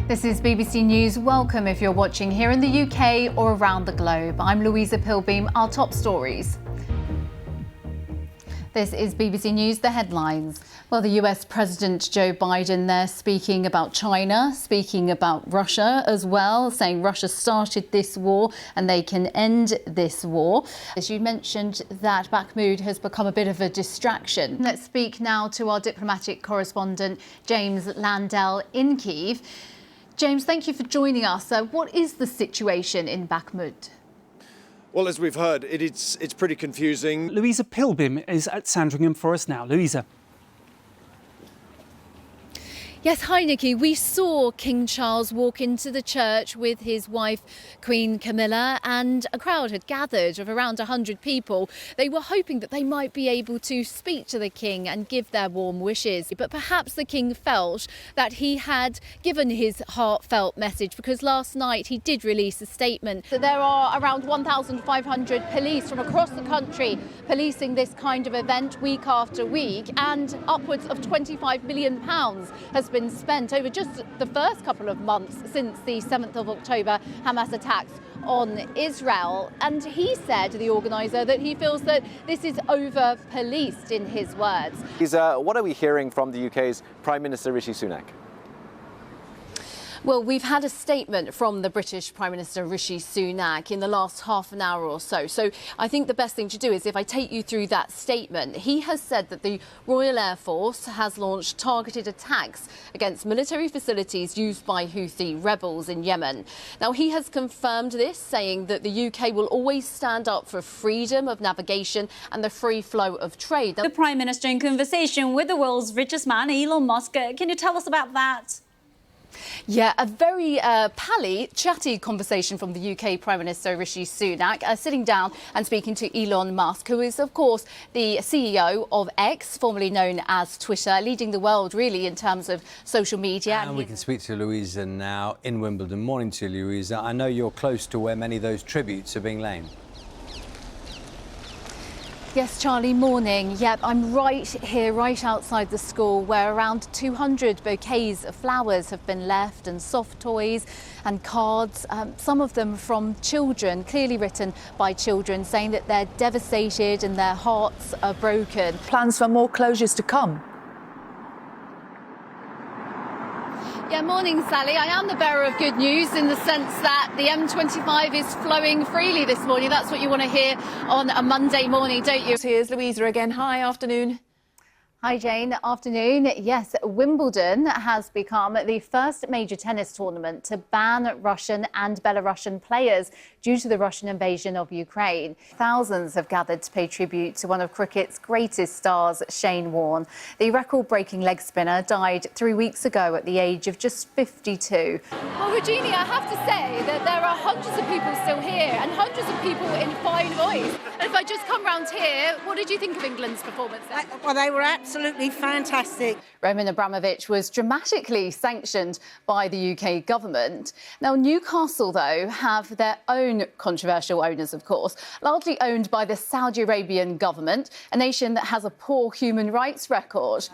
This is BBC News. Welcome if you're watching here in the UK or around the globe. I'm Louisa Pilbeam. Our top stories. This is BBC News, the headlines. Well, the US President Joe Biden there speaking about China, speaking about Russia as well, saying Russia started this war and they can end this war. As you mentioned, that Bakhmut has become a bit of a distraction. Let's speak now to our diplomatic correspondent, James Landell in Kyiv. James, thank you for joining us. What is the situation in Bakhmut? Well, as we've heard, it's pretty confusing. Louisa Pilbeam is at Sandringham for us now. Louisa. Yes, hi Nikki. We saw King Charles walk into the church with his wife, Queen Camilla, and a crowd had gathered of around 100 people. They were hoping that they might be able to speak to the king and give their warm wishes. But perhaps the king felt that he had given his heartfelt message, because last night he did release a statement. So there are around 1,500 police from across the country policing this kind of event week after week, and upwards of £25 million has been spent over just the first couple of months since the 7th of October Hamas attacks on Israel. And he said, the organiser, that he feels that this is over-policed, in his words. What are we hearing from the UK's Prime Minister Rishi Sunak? Well, we've had a statement from the British Prime Minister Rishi Sunak in the last half an hour or so. So I think the best thing to do is if I take you through that statement. He has said that the Royal Air Force has launched targeted attacks against military facilities used by Houthi rebels in Yemen. Now, he has confirmed this, saying that the UK will always stand up for freedom of navigation and the free flow of trade. The Prime Minister in conversation with the world's richest man, Elon Musk. Can you tell us about that? Yeah, a very chatty conversation from the UK Prime Minister Rishi Sunak, sitting down and speaking to Elon Musk, who is, of course, the CEO of X, formerly known as Twitter, leading the world, really, in terms of social media. And we can speak to Louisa now in Wimbledon. Morning to you, Louisa. I know you're close to where many of those tributes are being laid. Yes, Charlie, morning. Yep, I'm right here, right outside the school, where around 200 bouquets of flowers have been left, and soft toys and cards, some of them from children, clearly written by children, saying that they're devastated and their hearts are broken. Plans for more closures to come? Yeah, morning, Sally. I am the bearer of good news in the sense that the M25 is flowing freely this morning. That's what you want to hear on a Monday morning, don't you? Here's Louisa again. Hi, afternoon. Hi, Jane. Afternoon. Yes, Wimbledon has become the first major tennis tournament to ban Russian and Belarusian players due to the Russian invasion of Ukraine. Thousands have gathered to pay tribute to one of cricket's greatest stars, Shane Warne. The record-breaking leg spinner died 3 weeks ago at the age of just 52. Well, Regina, I have to say that there are hundreds of people still here and hundreds of people in fine voice. And if I just come round here, what did you think of England's performance then? Well, they were absolutely fantastic. Roman Abramovich was dramatically sanctioned by the UK government. Now, Newcastle, though, have their own controversial owners, of course, largely owned by the Saudi Arabian government, a nation that has a poor human rights record.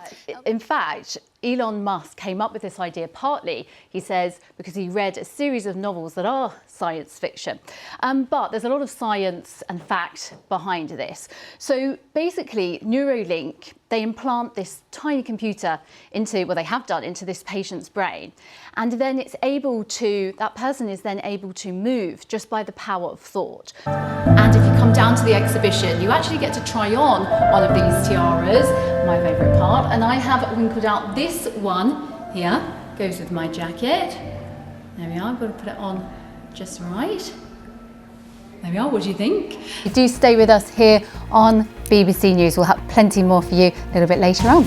In fact, Elon Musk came up with this idea partly, he says, because he read a series of novels that are science fiction. But there's a lot of science and fact behind this. So basically, Neuralink, they implant this tiny computer into, well, they have done, into this patient's brain. And then it's able to, that person is then able to move just by the power of thought. And if you come down to the exhibition, you actually get to try on one of these tiaras, my favourite part. And I have winkled out this one here, goes with my jacket. There we are, I've got to put it on just right. There we are, what do you think? Do stay with us here on BBC News. We'll have plenty more for you a little bit later on.